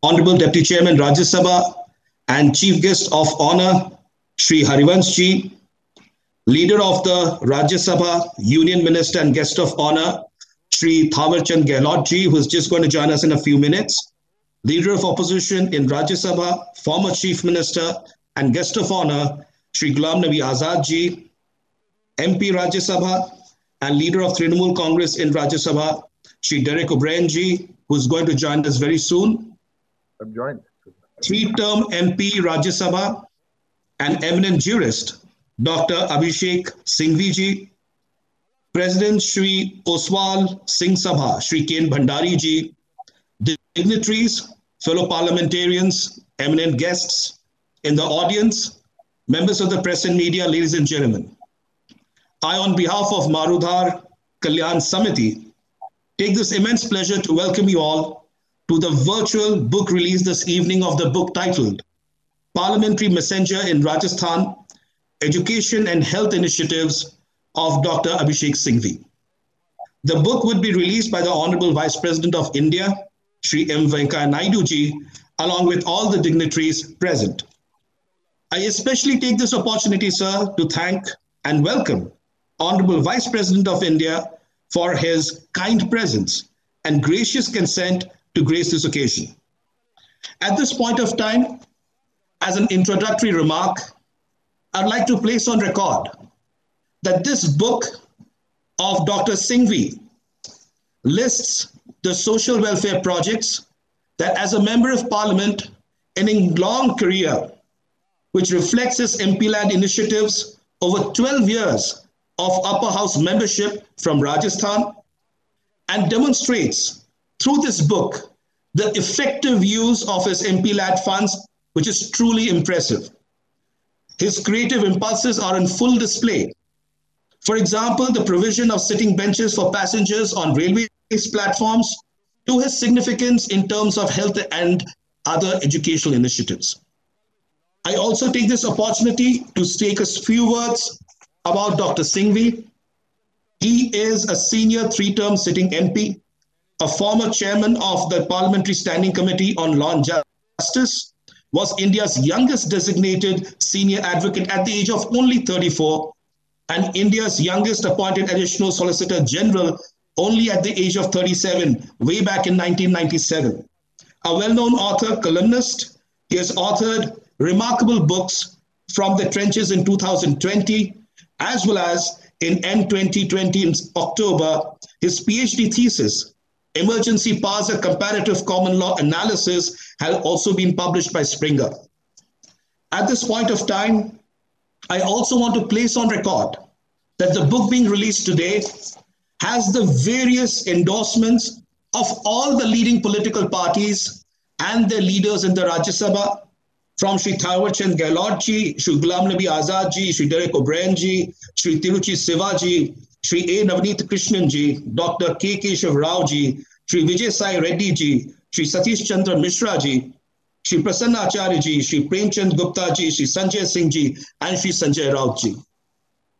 Honorable Deputy Chairman Rajya Sabha and Chief Guest of Honor Shri Harivansh ji, Leader of the Rajya Sabha, Union Minister and Guest of Honor Shri Thawar Chand Gehlot ji, who is just going to join us in a few minutes, Leader of Opposition in Rajya Sabha, former Chief Minister and Guest of Honor Shri Ghulam Nabi Azad ji, MP Rajya Sabha and Leader of Trinamool Congress in Rajya Sabha, Shri Derek O'Brien ji, who is going to join us very soon. I'm joined. Three-term MP Rajya Sabha and eminent jurist Dr. Abhishek Singhvi ji, President Shri Oswal Singh Sabha, Shri Ken Bhandari ji, dignitaries, fellow parliamentarians, eminent guests in the audience, members of the press and media, ladies and gentlemen. I, on behalf of Marudhar Kalyan Samiti, take this immense pleasure to welcome you all to the virtual book release this evening of the book titled Parliamentary Messenger in Rajasthan, Education and Health Initiatives of Dr. Abhishek Singhvi. The book would be released by the Honorable Vice President of India, Shri M. Venkaiah Naidu ji, along with all the dignitaries present. I especially take this opportunity, sir, to thank and welcome Honorable Vice President of India for his kind presence and gracious consent to grace this occasion. At this point of time, as an introductory remark, I'd like to place on record that this book of Dr. Singhvi lists the social welfare projects that as a member of parliament in a long career, which reflects his MP-led initiatives over 12 years of upper house membership from Rajasthan, and demonstrates through this book the effective use of his MP-led funds, which is truly impressive. His creative impulses are in full display. For example, the provision of sitting benches for passengers on railway platforms, to his significance in terms of health and other educational initiatives. I also take this opportunity to say a few words about Dr. Singhvi. He is a senior three-term sitting MP, a former chairman of the Parliamentary Standing Committee on Law and Justice, was India's youngest designated senior advocate at the age of only 34, and India's youngest appointed additional Solicitor General only at the age of 37, way back in 1997. A well-known author, columnist, he has authored remarkable books From the Trenches in 2020, as well as in End 2020 in October, his PhD thesis, Emergency Powers, a Comparative Common Law Analysis, has also been published by Springer. At this point of time, I also want to place on record that the book being released today has the various endorsements of all the leading political parties and their leaders in the Rajya Sabha, from Shri Thawar Chand Gehlot ji, Shri Ghulam Nabi Azad ji, Shri Derek O'Brien ji, Shri Tiruchi Siva ji, Shri A. Navneet Krishnan ji, Dr. K. Keshav Rao ji, Shri Vijay Sai Reddy ji, Shri Satish Chandra Mishra ji, Shri Prasanna Acharya ji, Shri Premchand Gupta ji, Shri Sanjay Singh ji, and Shri Sanjay Raut ji.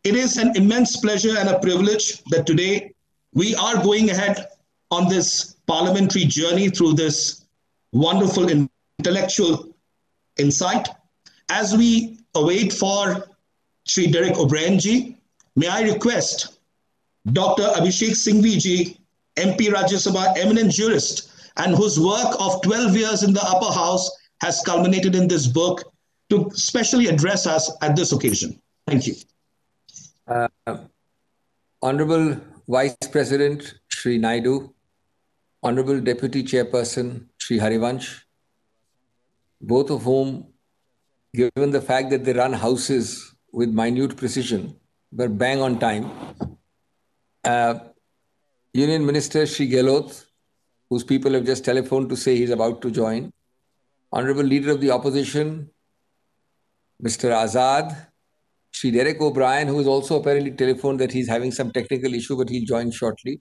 It is an immense pleasure and a privilege that today we are going ahead on this parliamentary journey through this wonderful intellectual insight. As we await for Shri Derek O'Brien ji, may I request Dr. Abhishek Singhvi ji, MP Rajya Sabha, eminent jurist, and whose work of 12 years in the upper house has culminated in this book, to specially address us at this occasion. Thank you. Honorable Vice President Shri Naidu, Honorable Deputy Chairperson Shri Harivansh, both of whom, given the fact that they run houses with minute precision, were bang on time. Union Minister Shri Gehlot, whose people have just telephoned to say he's about to join. Honorable Leader of the Opposition, Mr. Azad, Shri Derek O'Brien, who has also apparently telephoned that he's having some technical issue, but he'll join shortly.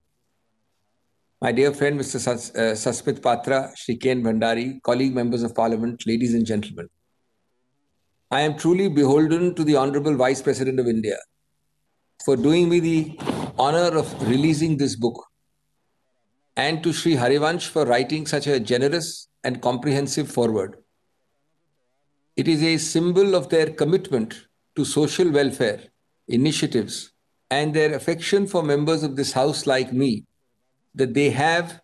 My dear friend, Mr. Sasmit Patra, Shri Ken Bhandari, colleague members of Parliament, ladies and gentlemen. I am truly beholden to the Honorable Vice President of India for doing me the honor of releasing this book, and to Shri Harivansh for writing such a generous and comprehensive forward. It is a symbol of their commitment to social welfare initiatives and their affection for members of this House like me that they have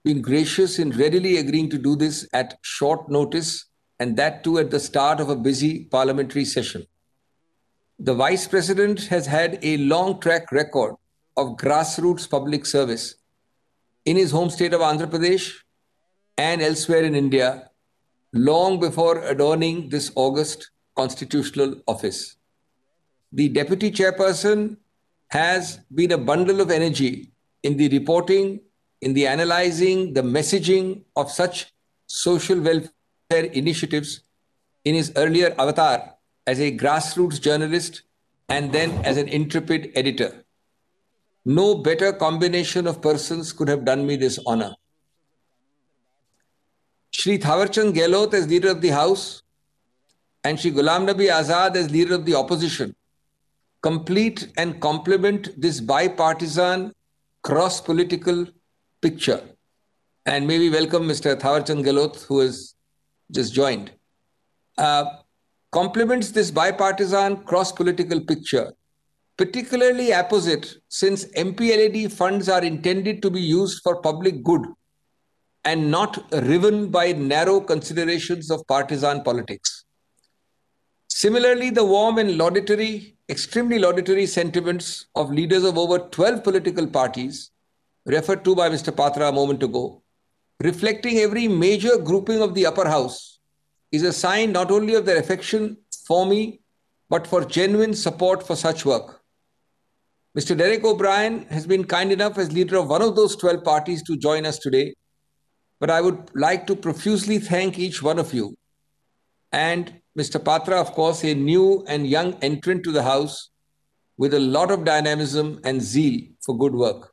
been gracious in readily agreeing to do this at short notice, and that too at the start of a busy parliamentary session. The Vice President has had a long track record of grassroots public service in his home state of Andhra Pradesh and elsewhere in India, long before adorning this august constitutional office. The Deputy Chairperson has been a bundle of energy in the reporting, in the analyzing, the messaging of such social welfare initiatives in his earlier avatar as a grassroots journalist and then as an intrepid editor. No better combination of persons could have done me this honor. Shri Thawarchand Gehlot as Leader of the House and Shri Ghulam Nabi Azad as Leader of the Opposition complete and complement this bipartisan cross-political picture. And may we welcome Mr. Thawarchand Gehlot, who has just joined. Complements this bipartisan cross-political picture, particularly apposite since MPLAD funds are intended to be used for public good and not riven by narrow considerations of partisan politics. Similarly, the warm and laudatory, extremely laudatory sentiments of leaders of over 12 political parties, referred to by Mr. Patra a moment ago, reflecting every major grouping of the upper house, is a sign not only of their affection for me, but for genuine support for such work. Mr. Derek O'Brien has been kind enough as leader of one of those 12 parties to join us today, but I would like to profusely thank each one of you. And Mr. Patra, of course, a new and young entrant to the House with a lot of dynamism and zeal for good work.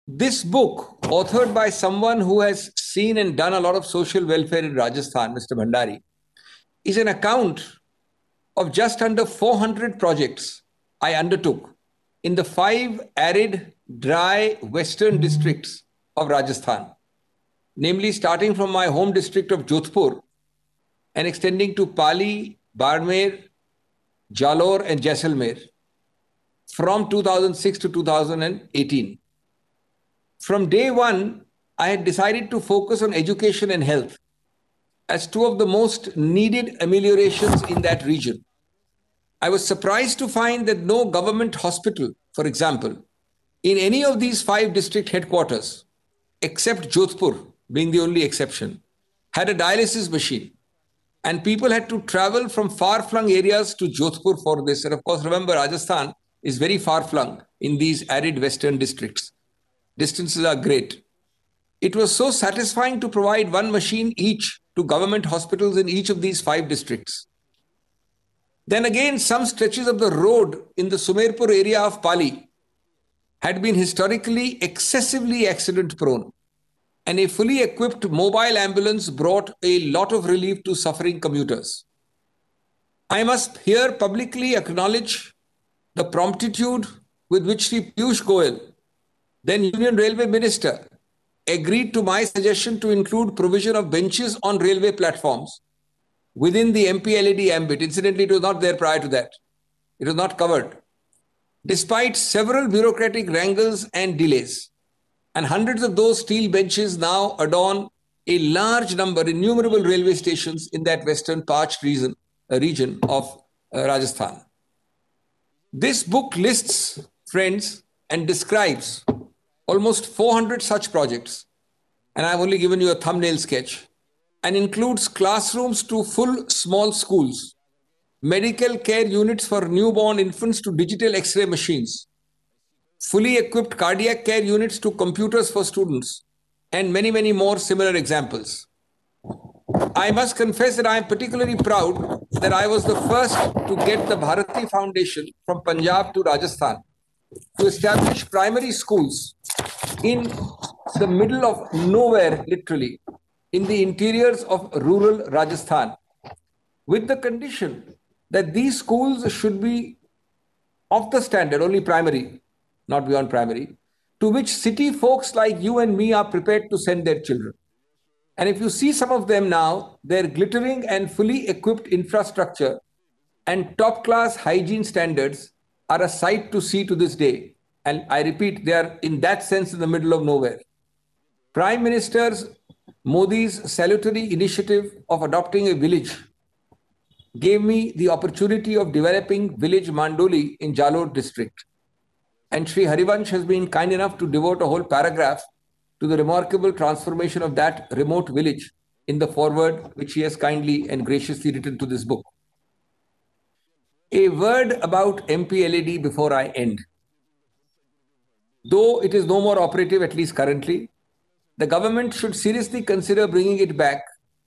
This book, authored by someone who has seen and done a lot of social welfare in Rajasthan, Mr. Bhandari, is an account of just under 400 projects I undertook in the 5 arid, dry western districts of Rajasthan, namely starting from my home district of Jodhpur and extending to Pali, Barmer, Jalore and Jaisalmer from 2006 to 2018. From day one, I had decided to focus on education and health as two of the most needed ameliorations in that region. I was surprised to find that no government hospital, for example, in any of these 5 district headquarters, except Jodhpur being the only exception, had a dialysis machine. And people had to travel from far-flung areas to Jodhpur for this. And of course, remember, Rajasthan is very far-flung in these arid western districts. Distances are great. It was so satisfying to provide one machine each to government hospitals in each of these 5 districts. Then again, some stretches of the road in the Sumerpur area of Pali had been historically excessively accident-prone, and a fully equipped mobile ambulance brought a lot of relief to suffering commuters. I must here publicly acknowledge the promptitude with which Shri Piyush Goyal, then Union Railway Minister, agreed to my suggestion to include provision of benches on railway platforms within the MPLAD ambit. Incidentally, it was not there prior to that. It was not covered. Despite several bureaucratic wrangles and delays, and hundreds of those steel benches now adorn a large number, innumerable railway stations in that western parched region of Rajasthan. This book lists, friends, and describes almost 400 such projects, and I've only given you a thumbnail sketch, and includes classrooms to full small schools, medical care units for newborn infants to digital X-ray machines, fully equipped cardiac care units to computers for students, and many, many more similar examples. I must confess that I am particularly proud that I was the first to get the Bharati Foundation from Punjab to Rajasthan to establish primary schools in the middle of nowhere, literally, in the interiors of rural Rajasthan, with the condition that these schools should be of the standard, only primary, not beyond primary, to which city folks like you and me are prepared to send their children. And if you see some of them now, their glittering and fully equipped infrastructure and top class hygiene standards are a sight to see to this day. And I repeat, they are in that sense in the middle of nowhere. Prime Minister Modi's salutary initiative of adopting a village gave me the opportunity of developing village Mandoli in Jalore district. And Sri Harivansh has been kind enough to devote a whole paragraph to the remarkable transformation of that remote village in the foreword, which he has kindly and graciously written to this book. A word about MPLAD before I end. Though it is no more operative, at least currently, the government should seriously consider bringing it back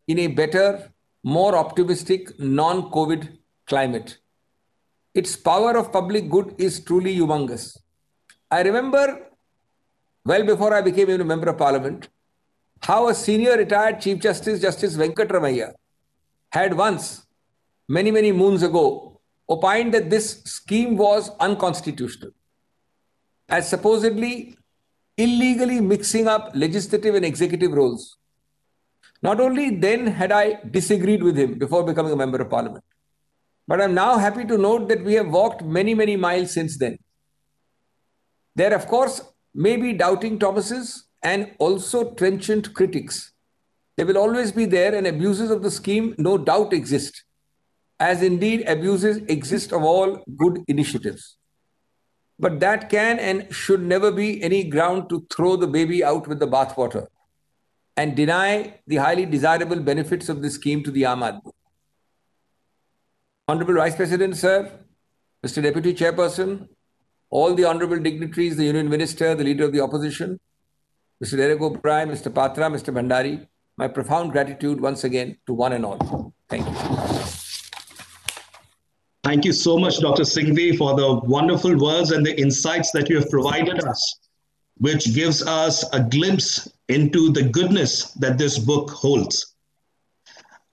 in a better, more optimistic, non-COVID climate. Its power of public good is truly humongous. I remember, well before I became even a member of parliament, how a senior retired Chief Justice, Justice Venkatramaiah, had once, many, many moons ago, opined that this scheme was unconstitutional, as supposedly illegally mixing up legislative and executive roles. Not only then had I disagreed with him before becoming a member of parliament, but I'm now happy to note that we have walked many, many miles since then. There, of course, may be doubting Thomases and also trenchant critics. They will always be there, and abuses of the scheme no doubt exist, as indeed abuses exist of all good initiatives. But that can and should never be any ground to throw the baby out with the bathwater and deny the highly desirable benefits of this scheme to the Aam Aadmi. Honorable Vice President, sir, Mr. Deputy Chairperson, all the honorable dignitaries, the Union Minister, the Leader of the Opposition, Mr. Derek O'Brien, Mr. Patra, Mr. Bhandari, my profound gratitude once again to one and all. Thank you. Thank you so much, Dr. Singhvi, for the wonderful words and the insights that you have provided us, which gives us a glimpse into the goodness that this book holds.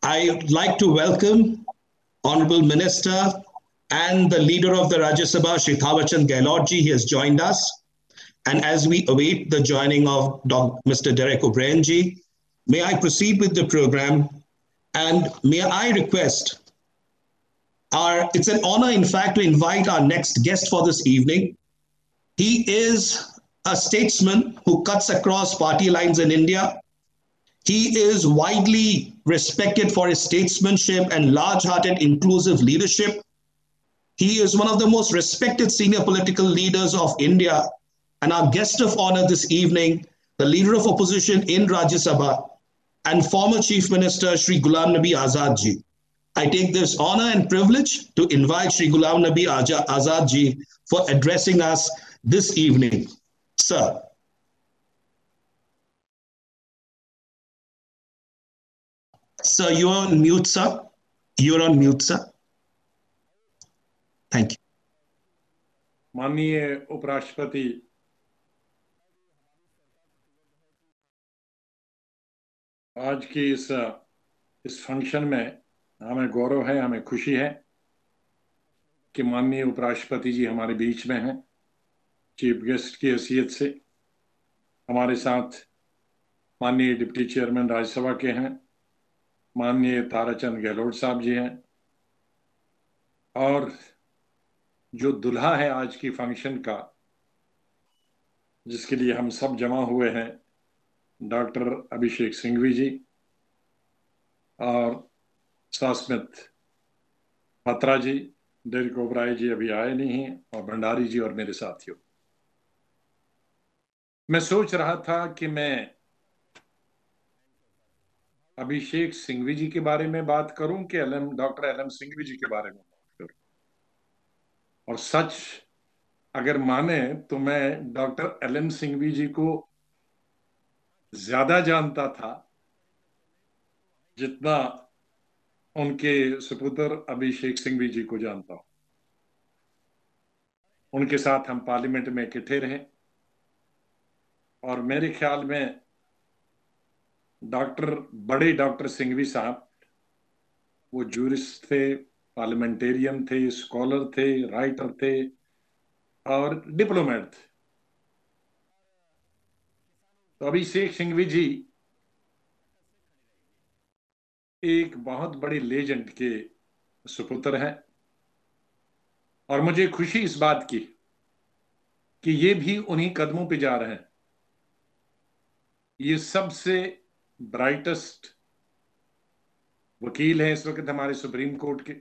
I'd like to welcome Honorable Minister and the Leader of the Rajya Sabha, Shri Thawarchand Gehlot ji. He has joined us. And as we await the joining of Mr. Derek O'Brien ji, may I proceed with the program, and may I request it's an honor, in fact, to invite our next guest for this evening. He is a statesman who cuts across party lines in India. He is widely respected for his statesmanship and large-hearted, inclusive leadership. He is one of the most respected senior political leaders of India. And our guest of honor this evening, the Leader of Opposition in Rajya Sabha and former Chief Minister, Shri Ghulam Nabi Azad ji. I take this honor and privilege to invite Shri Ghulam Nabi Azad ji for addressing us this evening. Sir. Sir, you're on mute, sir. You're on mute, sir. Thank you. माननीय उपराष्ट्रपति आज की इस function में हमें गौरव है, हमें खुशी है कि माननीय उपराष्ट्रपति जी हमारे बीच में हैं, चीफ गेस्ट की हैसियत से। हमारे साथ माननीय डिप्टी चेयरमैन राज्यसभा के हैं, माननीय ताराचंद गहलोत साहब जी हैं, और जो दुल्हा है आज की फंक्शन का, जिसके लिए हम सब जमा हुए हैं, डॉक्टर अभिषेक सिंघवी जी और सास्मित पत्रा जी, डेरेक ओब्राय जी अभी आए नहीं हैं, और भंडारी जी और मेरे साथियों। मैं सोच रहा था कि मैं अभिषेक सिंघवी जी के बारे में बात करूं कि डॉक्टर एल एम सिंघवी जी के बारे में बात करूं। और सच अगर माने तो मैं डॉक्टर एल एम सिंघवी जी को ज्यादा जानता था जितना उनके सुपुत्र अभिषेक सिंघवी जी को जानता हूं। उनके साथ हम पार्लियामेंट में इकट्ठे रहे, और मेरे ख्याल में बड़े डॉक्टर सिंघवी साहब वो जूरिस्ट थे, पार्लियामेंटेरियन थे, स्कॉलर थे, राइटर थे और डिप्लोमेट थे। तो अभिषेक सिंघवी जी एक बहुत बड़े लेजेंड के सुपुत्र हैं, और मुझे खुशी इस बात की कि ये भी उन्हीं कदमों पे जा रहे हैं। ये सबसे ब्राइटेस्ट वकील हैं इस वक्त हमारे सुप्रीम कोर्ट के।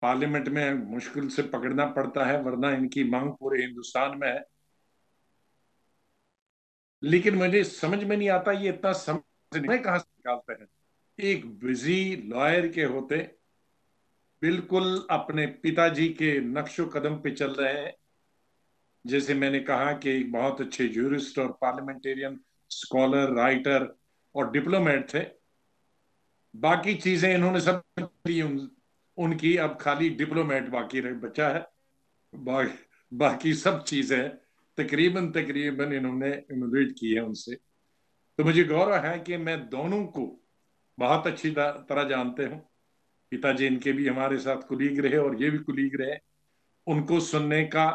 पार्लियामेंट में मुश्किल से पकड़ना पड़ता है, वरना इनकी मांग पूरे हिंदुस्तान में है। लेकिन मुझे समझ में नहीं आता ये इतना समय कहां से निकालते हैं। एक बिजी लॉयर के होते बिल्कुल अपने पिताजी के नक्शो कदम पे चल रहे हैं। जैसे मैंने कहा कि एक बहुत अच्छे जूरिस्ट और पार्लियामेंटेरियन, स्कॉलर, राइटर और डिप्लोमेट थे। बाकी चीजें इन्होंने सब ली उनकी, अब खाली डिप्लोमेट बाकी रह बचा है। बाकी सब चीजें तकरीबन तकरीबन इन्होंने इनोवेट की है उनसे। तो मुझे गौरव है कि मैं दोनों को बहुत अच्छी तरह जानते हूँ। पिताजी इनके भी हमारे साथ कुलीग रहे और ये भी कुलीग रहे। उनको सुनने का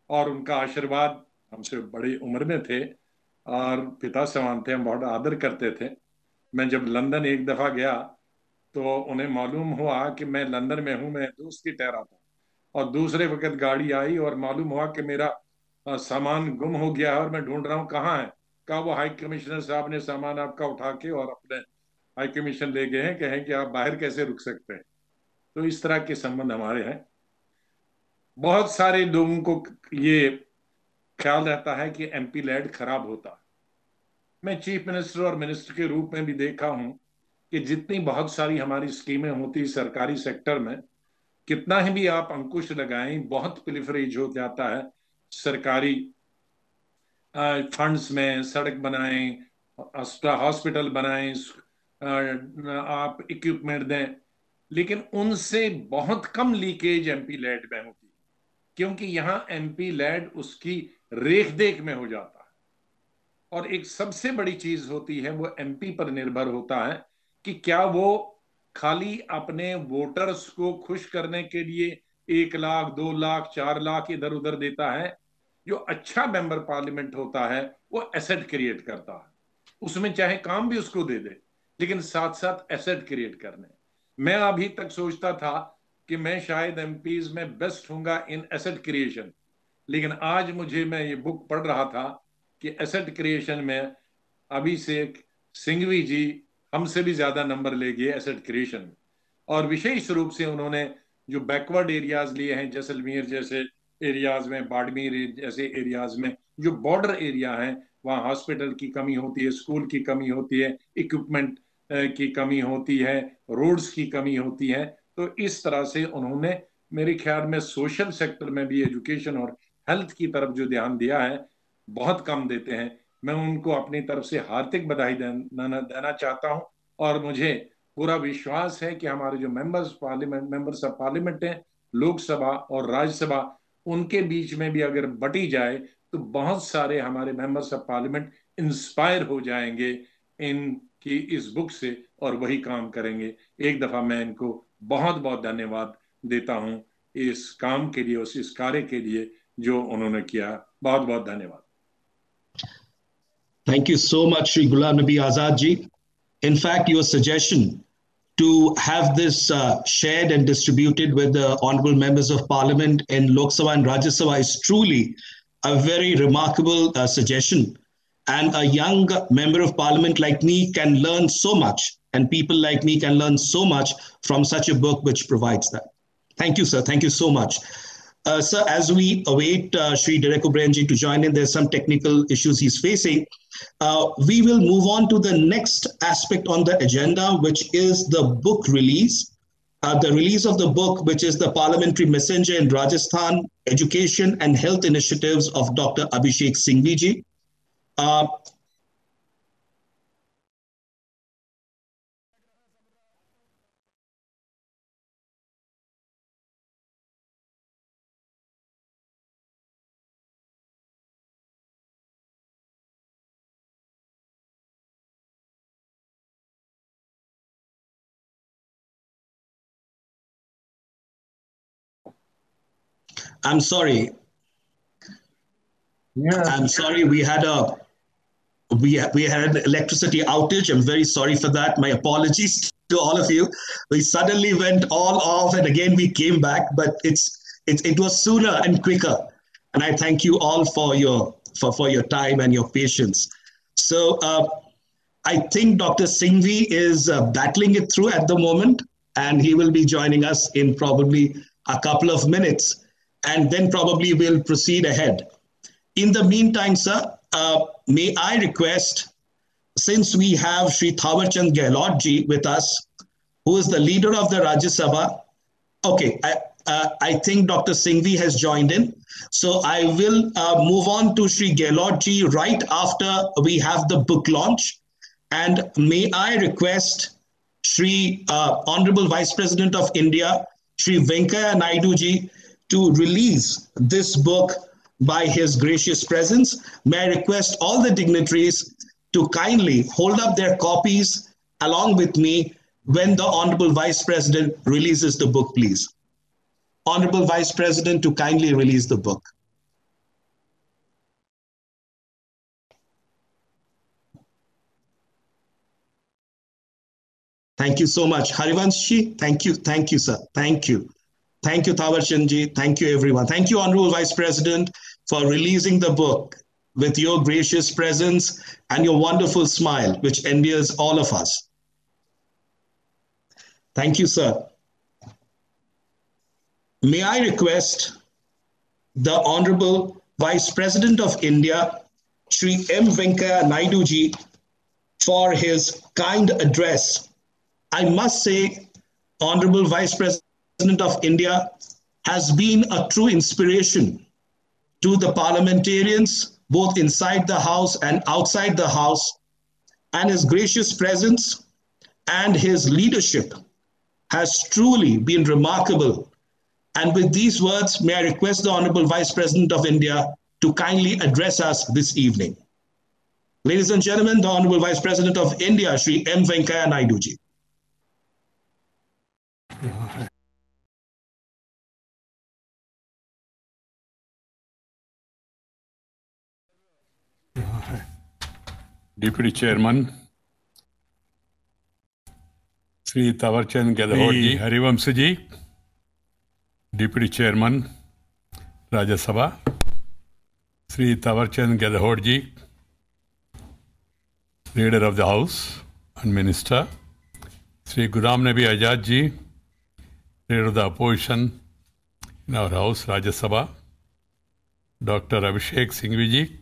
और उनका आशीर्वाद, हमसे बड़ी उम्र में थे और पिता समान थे, हम बहुत आदर करते थे। मैं जब लंदन एक दफा गया तो उन्हें मालूम हुआ कि मैं लंदन में हूं, मैं दोस्त की ठहरा था, और दूसरे वक्त गाड़ी आई और मालूम हुआ कि मेरा सामान गुम हो गया है और मैं ढूंढ रहा हूँ कहाँ है। कहा वो हाई कमिश्नर साहब ने सामान आपका उठा के और अपने हाई कमीशन ले गए हैं, कहें कि आप बाहर कैसे रुक सकते हैं। तो इस तरह के संबंध हमारे हैं। बहुत सारे लोगों को ये ख्याल रहता है कि एमपी लैड खराब होता है। मैं चीफ मिनिस्टर और मिनिस्टर के रूप में भी देखा हूं कि जितनी बहुत सारी हमारी स्कीमें होती सरकारी सेक्टर में, कितना ही भी आप अंकुश लगाएं, बहुत प्रिफरेज हो जाता है सरकारी फंड्स में। सड़क बनाएं, हॉस्पिटल बनाएं, आप इक्विपमेंट दें, लेकिन उनसे बहुत कम लीकेज एमपी लैड में होती है, क्योंकि यहां एमपी लैड उसकी रेख देख में हो जाता है। और एक सबसे बड़ी चीज होती है, वो एमपी पर निर्भर होता है कि क्या वो खाली अपने वोटर्स को खुश करने के लिए 1 लाख, 2 लाख, 4 लाख इधर उधर देता है। जो अच्छा मेंबर पार्लियामेंट होता है वो एसेट क्रिएट करता है, उसमें चाहे काम भी उसको दे दे, लेकिन साथ साथ एसेट क्रिएट करने। मैं अभी तक सोचता था कि मैं शायद एमपीज में best Hunga in asset creation, लेकिन आज मुझे, मैं ये बुक पढ़ रहा था कि एसेट क्रिएशन में अभिषेक सिंघवी जी हमसे भी ज्यादा नंबर ले गए एसेट क्रिएशन में। और विशेष रूप से उन्होंने जो बैकवर्ड एरियाज लिए हैं, जैसलमेर जैसे एरियाज में, बाड़मेर जैसे एरियाज में, जो बॉर्डर एरिया है, वहाँ हॉस्पिटल की कमी होती है, स्कूल की कमी होती है, इक्विपमेंट की कमी होती है, रोड्स की कमी होती है। तो इस तरह से उन्होंने मेरे ख्याल में सोशल सेक्टर में भी, एजुकेशन और हेल्थ की तरफ जो ध्यान दिया है, बहुत कम देते हैं। मैं उनको अपनी तरफ से हार्दिक बधाई देना चाहता हूं। और मुझे पूरा विश्वास है कि हमारे जो मेंबर्स ऑफ पार्लियामेंट हैं, लोकसभा और राज्यसभा, उनके बीच में भी अगर बटी जाए तो बहुत सारे हमारे मेंबर्स ऑफ पार्लियामेंट इंस्पायर हो जाएंगे इनकी इस बुक से और वही काम करेंगे। एक दफा मैं इनको बहुत बहुत धन्यवाद देता हूं इस काम के लिए, उस इस कार्य के लिए जो उन्होंने किया। बहुत बहुत धन्यवाद। Thank you so much, Sri Ghulam Nabi Azad ji. In fact, your suggestion to have this shared and distributed with the honorable members of parliament in Lok Sabha and Rajya Sabha is truly a very remarkable suggestion. And a young member of parliament like me can learn so much, and people like me can learn so much from such a book which provides that. Thank you, sir. Thank you so much. Sir, as we await Sri Derek O'Brien ji to join in, there's some technical issues he's facing. We will move on to the next aspect on the agenda, which is the book release. The release of the book, which is the Parliamentary Messenger in Rajasthan, Education and Health Initiatives of Dr. Abhishek Singhvi ji. I'm sorry. Yeah. I'm sorry we had an electricity outage. I'm very sorry for that. My apologies to all of you. We suddenly went all off, and again we came back. But it was sooner and quicker. And I thank you all for your time and your patience. So I think Dr. Singhvi is battling it through at the moment, and he will be joining us in probably a couple of minutes, and then probably we'll proceed ahead. In the meantime, sir, may I request, since we have Sri Thawarchand Gehlot ji with us, who is the leader of the Rajya Sabha. Okay, I think Dr. Singhvi has joined in. So I will move on to Sri Gehlot ji right after we have the book launch. And may I request Sri Honorable Vice President of India, Sri Venkaiah Naidu ji, to release this book by his gracious presence. May I request all the dignitaries to kindly hold up their copies along with me when the Honorable Vice President releases the book, please. Honorable Vice President to kindly release the book. Thank you so much. Harivansh ji, thank you, sir. Thank you. Thank you, Thawarchand ji. Thank you, everyone. Thank you, Honorable Vice President, for releasing the book with your gracious presence and your wonderful smile, which endears all of us. Thank you, sir. May I request the Honorable Vice President of India, Sri M. Venkaiah Naidu ji, for his kind address. I must say, Honorable Vice President of India has been a true inspiration to the parliamentarians, both inside the House and outside the House, and his gracious presence and his leadership has truly been remarkable. And with these words, may I request the Honorable Vice President of India to kindly address us this evening. Ladies and gentlemen, the Honorable Vice President of India, Sri M. Venkaiah Naidu ji. Deputy Chairman, Sri Thawarchand Gehlot ji, Harivamsa ji, Deputy Chairman, Rajya Sabha, Sri Thawarchand Gehlot ji, Leader of the House and Minister, Sri Ghulam Nabi Azad ji, Leader of the Opposition in our House, Rajya Sabha, Dr. Abhishek Singhvi ji,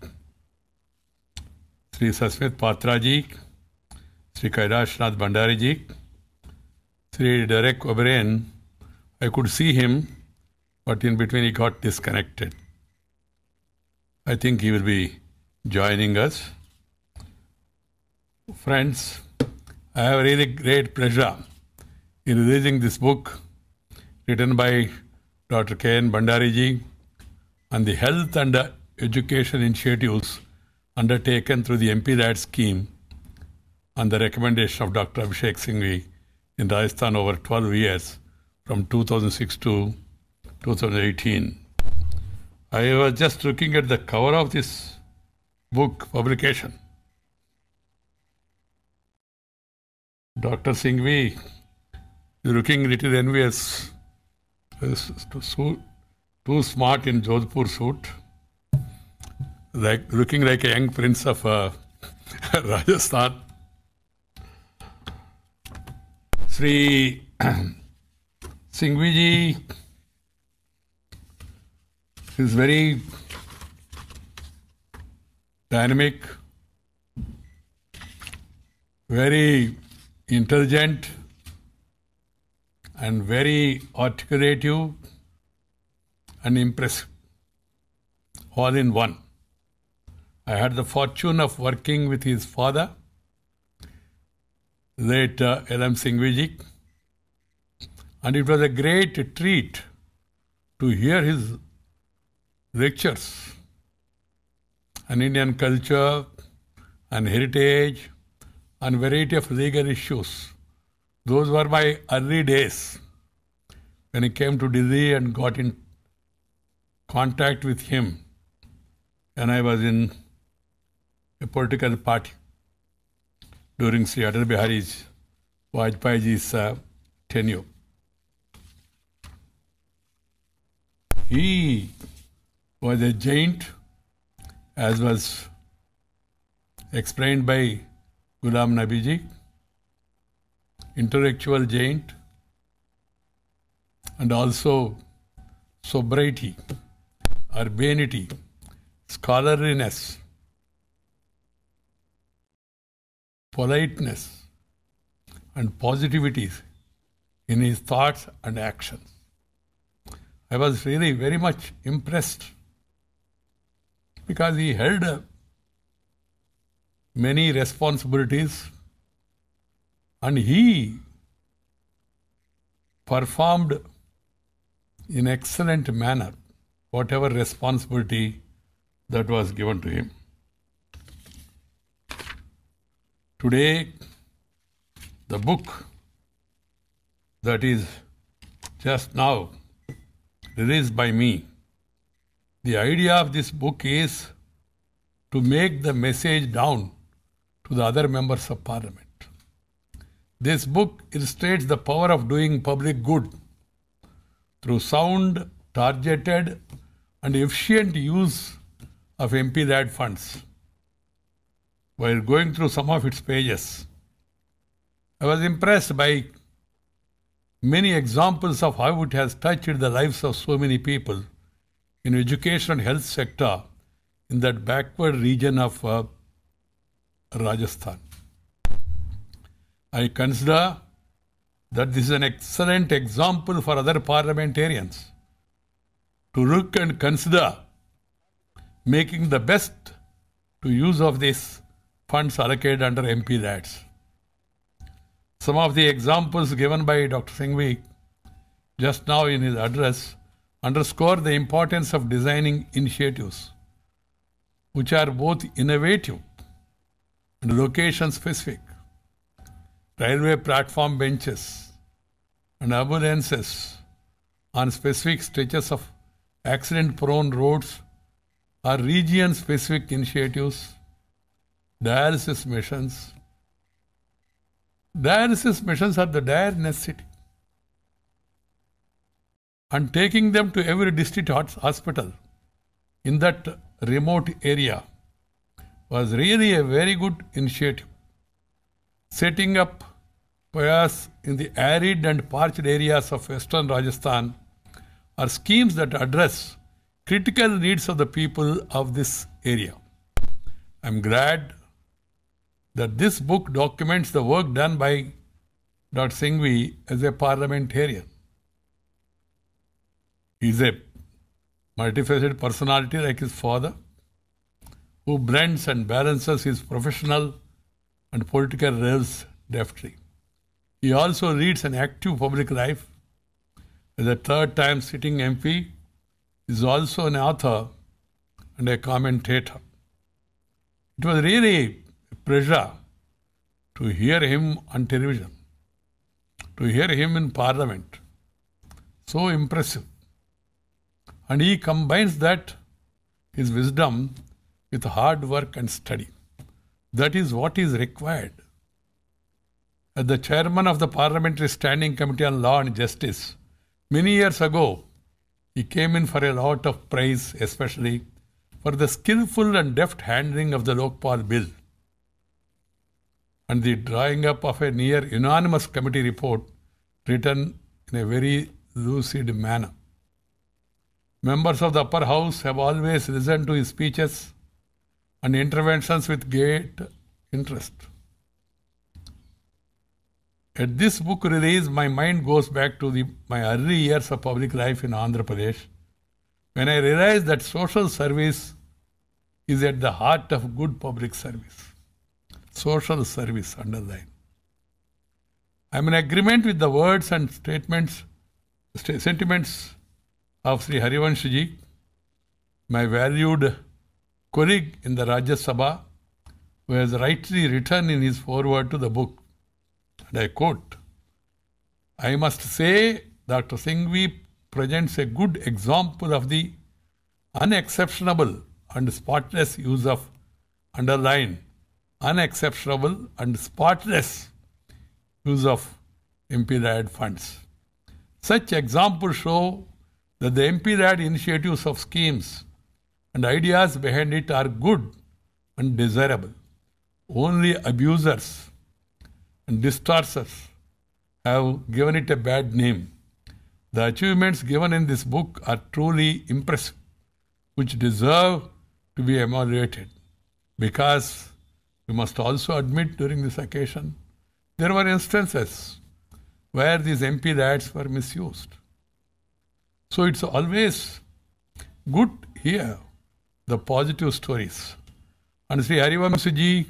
Sri Sasmit Patra ji, Sri Kailash Nath Bhandari ji, Sri Derek O'Brien. I could see him, but in between he got disconnected. I think he will be joining us. Friends, I have a really great pleasure in releasing this book written by Dr. K.N. Bhandari ji on the health and education initiatives undertaken through the MP Lad scheme on the recommendation of Dr. Abhishek Singhvi in Rajasthan over 12 years from 2006 to 2018. I was just looking at the cover of this book publication. Dr. Singhvi is looking a little envious, too smart in Jodhpur suit, looking like a young prince of Rajasthan. Sri Singhvi ji is very dynamic, very intelligent, and very articulative and impressive, all in one. I had the fortune of working with his father, late L.M. Singhvi ji, and it was a great treat to hear his lectures on Indian culture and heritage and variety of legal issues. Those were my early days when I came to Delhi and got in contact with him when I was in a political party during Sri Atal Bihari Vajpayeeji's tenure. He was a giant, as was explained by Ghulam Nabi ji, intellectual giant, and also sobriety, urbanity, scholarliness, politeness, and positivity in his thoughts and actions. I was really very much impressed because he held many responsibilities and he performed in excellent manner whatever responsibility that was given to him. Today, the book that is just now released by me, the idea of this book is to make the message down to the other members of Parliament. This book illustrates the power of doing public good through sound, targeted and efficient use of MP-led funds. While going through some of its pages, I was impressed by many examples of how it has touched the lives of so many people in education and health sector in that backward region of Rajasthan. I consider that this is an excellent example for other parliamentarians to look and consider making the best to use of these funds allocated under MP LADs. Some of the examples given by Dr. Singhvi just now in his address underscore the importance of designing initiatives which are both innovative and location specific. Railway platform benches and ambulances on specific stretches of accident-prone roads are region-specific initiatives, dialysis missions. Dialysis missions are the dire necessity. And taking them to every district hospital in that remote area was really a very good initiative. Setting up POYAs in the arid and parched areas of western Rajasthan are schemes that address critical needs of the people of this area. I am glad that this book documents the work done by Dr. Singhvi as a parliamentarian. He is a multifaceted personality like his father, who blends and balances his professional and political roles deftly. He also leads an active public life. As a third-time sitting MP, he is also an author and a commentator. It was really a pleasure to hear him on television, to hear him in Parliament. So impressive. And he combines that, his wisdom, with hard work and study. That is what is required. As the chairman of the Parliamentary Standing Committee on Law and Justice, many years ago, he came in for a lot of praise, especially for the skillful and deft handling of the Lokpal Bill and the drawing up of a near unanimous committee report written in a very lucid manner. Members of the upper house have always listened to his speeches and interventions with great interest. At this book release, my mind goes back to my early years of public life in Andhra Pradesh, when I realized that social service is at the heart of good public service. Social service, underline. I am in agreement with the words and sentiments of Sri Harivansh ji, my valued colleague in the Rajya Sabha, who has rightly written in his foreword to the book, and I quote, "I must say Dr. Singhvi presents a good example of the unexceptionable and spotless use of, underline, unexceptionable and spotless use of MP-RAD funds. Such examples show that the MP-RAD initiatives of schemes and ideas behind it are good and desirable. Only abusers and distorters have given it a bad name. The achievements given in this book are truly impressive, which deserve to be emulated, because we must also admit during this occasion there were instances where these MP-RADs were misused. So it's always good to hear the positive stories. And Sri Harivamsaji,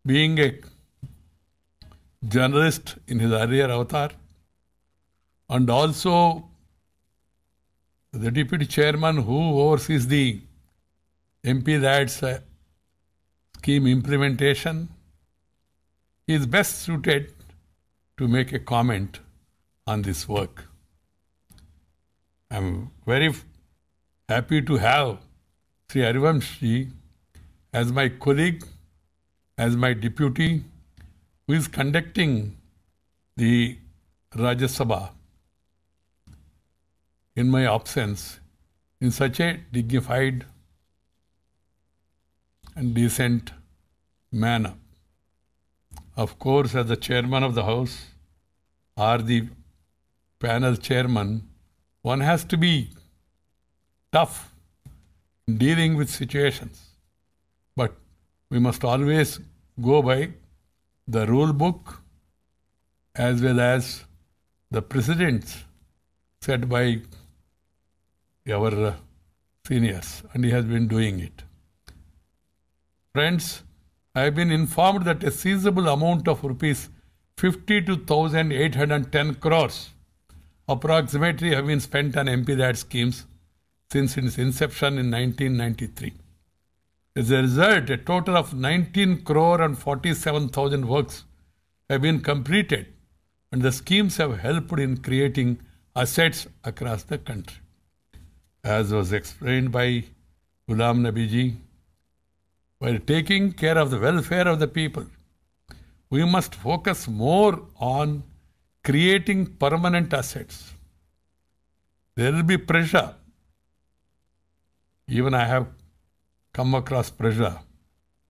being a journalist in his earlier avatar, and also the deputy chairman who oversees the MP-RAD's scheme implementation, is best suited to make a comment on this work. I am very happy to have Sri Harivamsaji as my colleague, as my deputy, who is conducting the Rajya Sabha in my absence in such a dignified and decent manner. Of course, as the chairman of the House or the panel chairman, one has to be tough in dealing with situations. But we must always go by the rule book as well as the precedents set by our seniors, and he has been doing it. Friends, I have been informed that a seizable amount of rupees 52,810 crores approximately have been spent on MP-RAD schemes since its inception in 1993. As a result, a total of 19 crore and 47,000 works have been completed, and the schemes have helped in creating assets across the country. As was explained by Ghulam Nabi ji, while taking care of the welfare of the people, we must focus more on creating permanent assets. There will be pressure. Even I have come across pressure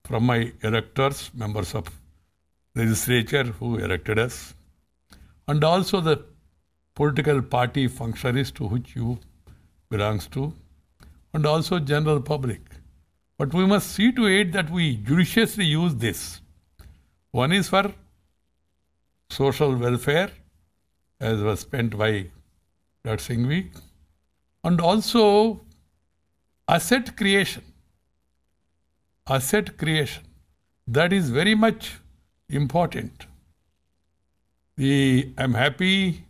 from my electors, members of legislature who elected us, and also the political party functionaries to which you belongs to, and also general public. But we must see to it that we judiciously use this. One is for social welfare, as was spent by Dr. Singhvi, and also asset creation. Asset creation. That is very much important. I am happy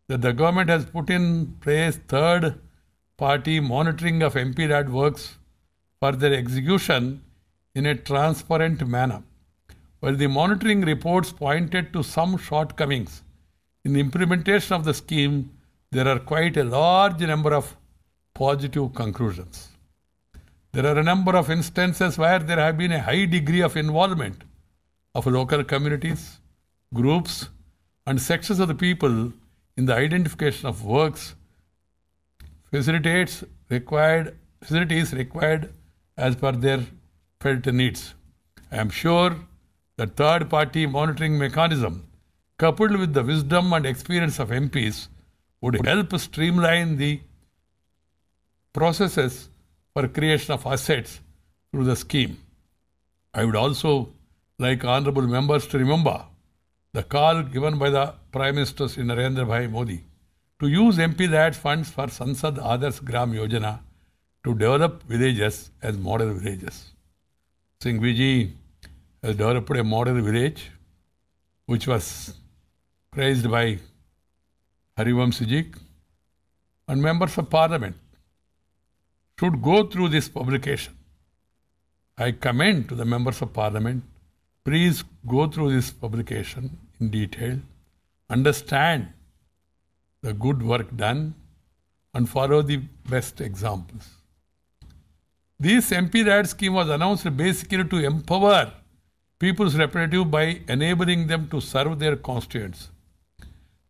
that the government has put in place third-party monitoring of MP-RAD works for their execution in a transparent manner. While the monitoring reports pointed to some shortcomings in the implementation of the scheme, there are quite a large number of positive conclusions. There are a number of instances where there have been a high degree of involvement of local communities, groups, and sections of the people in the identification of works, facilities required as per their felt needs. I am sure that third-party monitoring mechanism, coupled with the wisdom and experience of MPs, would help streamline the processes for creation of assets through the scheme. I would also like honourable members to remember the call given by the Prime Minister Sri Narendra Bhai Modi to use MP-RAD funds for Sansad Adarsh Gram Yojana to develop villages as model villages. Singhvi ji has developed a model village which was praised by Harivamsaji, and members of parliament should go through this publication. I commend to the members of parliament, please go through this publication in detail, understand the good work done, and follow the best examples. This MP RAD scheme was announced basically to empower people's representative by enabling them to serve their constituents.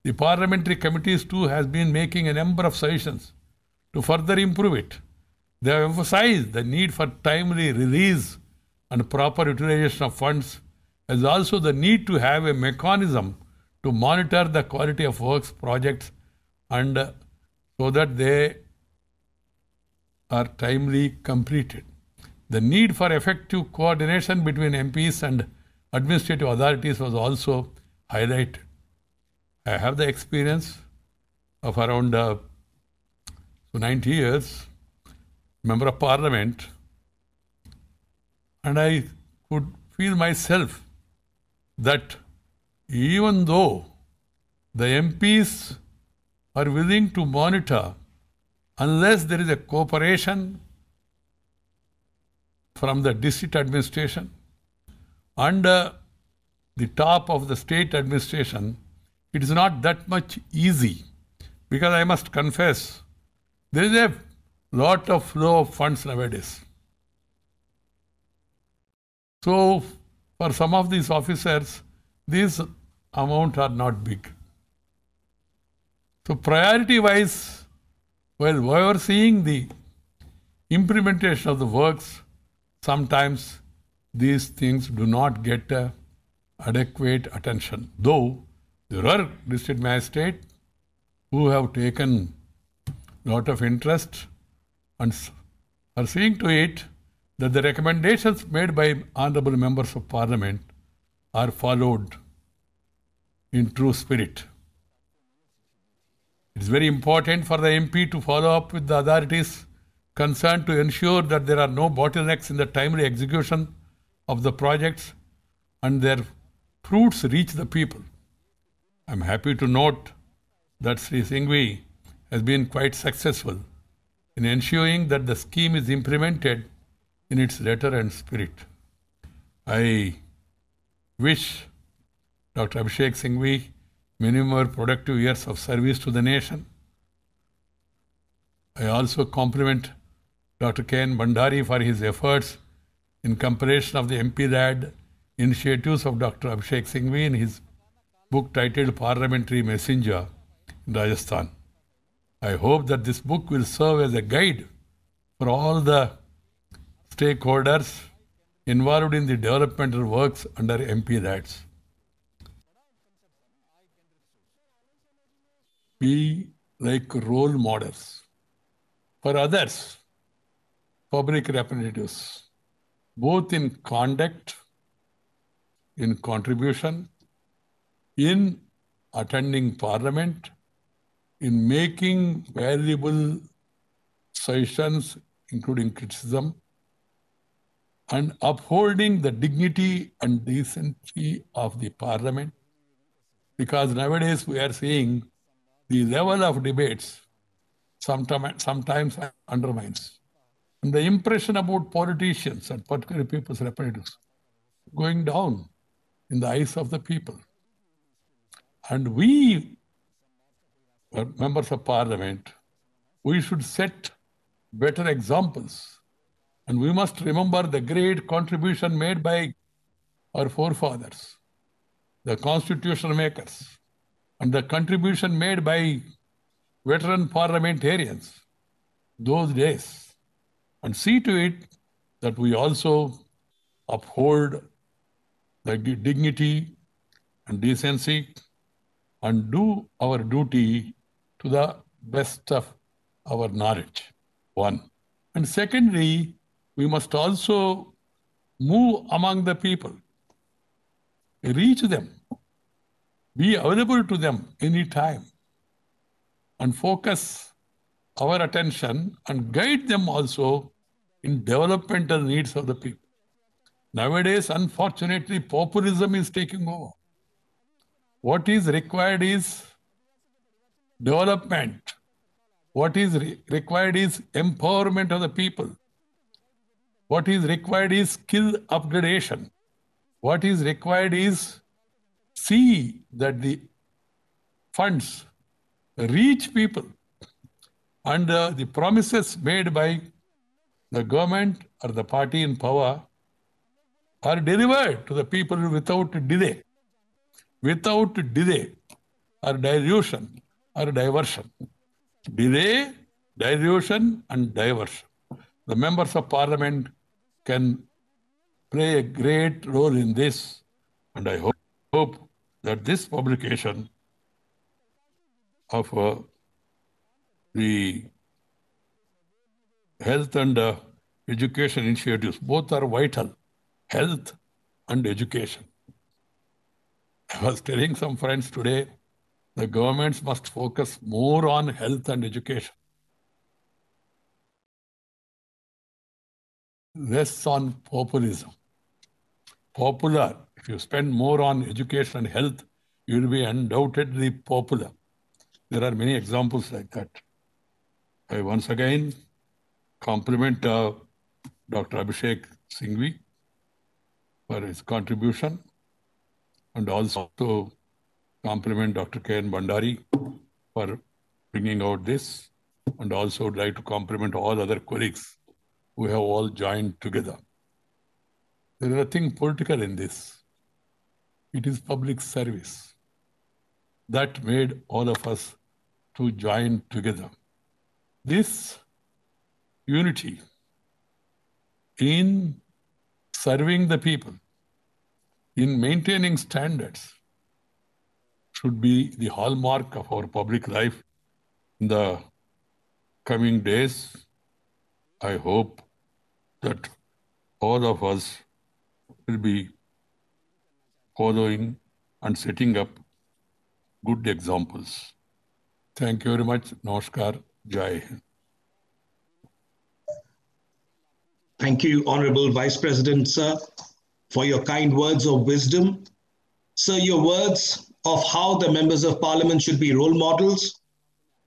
The parliamentary committees too has been making a number of suggestions to further improve it. They have emphasized the need for timely release and proper utilization of funds, as also the need to have a mechanism to monitor the quality of works projects and so that they are timely completed. The need for effective coordination between MPs and administrative authorities was also highlighted. I have the experience of around 90 years, member of parliament, and I could feel myself that even though the MPs are willing to monitor, unless there is a cooperation from the district administration and the top of the state administration, it is not that much easy, because I must confess, there is a lot of flow of funds nowadays. So, for some of these officers, these amounts are not big. So, priority-wise, while overseeing the implementation of the works, sometimes these things do not get adequate attention. Though there are district magistrates who have taken a lot of interest and are seeing to it that the recommendations made by honorable members of parliament are followed in true spirit. It is very important for the MP to follow up with the authorities concerned to ensure that there are no bottlenecks in the timely execution of the projects and their fruits reach the people. I am happy to note that Sri Singhvi has been quite successful in ensuring that the scheme is implemented in its letter and spirit. I wish Dr. Abhishek Singhvi many more productive years of service to the nation. I also compliment Dr. K.N. Bhandari for his efforts in compilation of the MP RAD initiatives of Dr. Abhishek Singhvi in his book titled Parliamentary Messenger in Rajasthan. I hope that this book will serve as a guide for all the stakeholders involved in the developmental works under MP RADs. Be like role models for others, public representatives, both in conduct, in contribution, in attending parliament, in making valuable suggestions, including criticism, and upholding the dignity and decency of the parliament. Because nowadays we are seeing the level of debates sometimes undermines. And the impression about politicians and particular people's representatives going down in the eyes of the people. And we, members of parliament, we should set better examples. And we must remember the great contribution made by our forefathers, the constitutional makers, and the contribution made by veteran parliamentarians those days, and see to it that we also uphold the dignity and decency and do our duty to the best of our knowledge, one. And secondly, we must also move among the people, reach them, be available to them anytime, and focus our attention and guide them also in developmental needs of the people. Nowadays, unfortunately, populism is taking over. What is required is development. What is required is empowerment of the people. What is required is skill upgradation. What is required is see that the funds reach people, and the promises made by the government or the party in power are delivered to the people without delay or dilution or diversion. Delay, dilution, and diversion. The members of parliament can play a great role in this, and I hope that this publication of the health and education initiatives, both are vital, health and education. I was telling some friends today, the governments must focus more on health and education, less on populism. Popular, if you spend more on education and health, you will be undoubtedly popular. There are many examples like that. I once again compliment Dr. Abhishek Singhvi for his contribution, and also compliment Dr. K.N. Bandari for bringing out this, and also would like to compliment all other colleagues who have all joined together. There is nothing political in this. It is public service that made all of us to join together. This unity in serving the people, in maintaining standards, should be the hallmark of our public life in the coming days. I hope that all of us will be following and setting up good examples. Thank you very much. Namaskar. Jai Hind. Thank you, Honorable Vice President, sir, for your kind words of wisdom. Sir, your words of how the members of parliament should be role models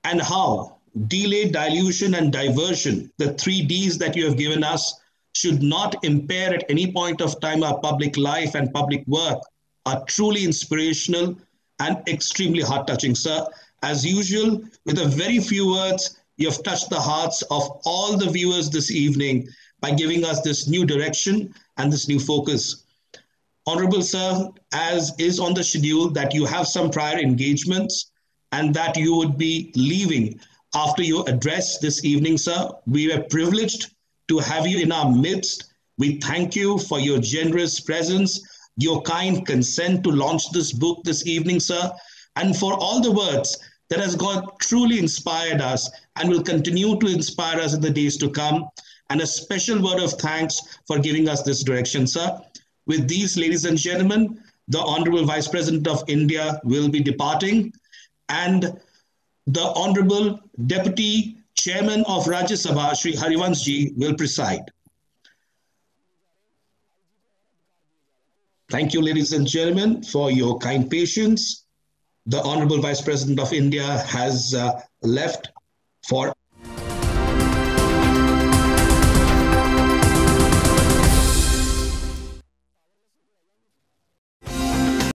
and how delay, dilution, and diversion, the 3 Ds that you have given us, should not impair at any point of time our public life and public work, are truly inspirational and extremely heart-touching, sir. As usual, with a very few words, you have touched the hearts of all the viewers this evening by giving us this new direction and this new focus. Honorable sir, as is on the schedule that you have some prior engagements and that you would be leaving after your address this evening, sir, we were privileged to have you in our midst. We thank you for your generous presence, your kind consent to launch this book this evening, sir, and for all the words that has God truly inspired us and will continue to inspire us in the days to come. And a special word of thanks for giving us this direction, sir. With these, ladies and gentlemen, the Honorable Vice President of India will be departing, and the Honorable Deputy Chairman of Rajya Sabha, Shri Harivansh Ji, will preside. Thank you, ladies and gentlemen, for your kind patience. The Honorable Vice President of India has left for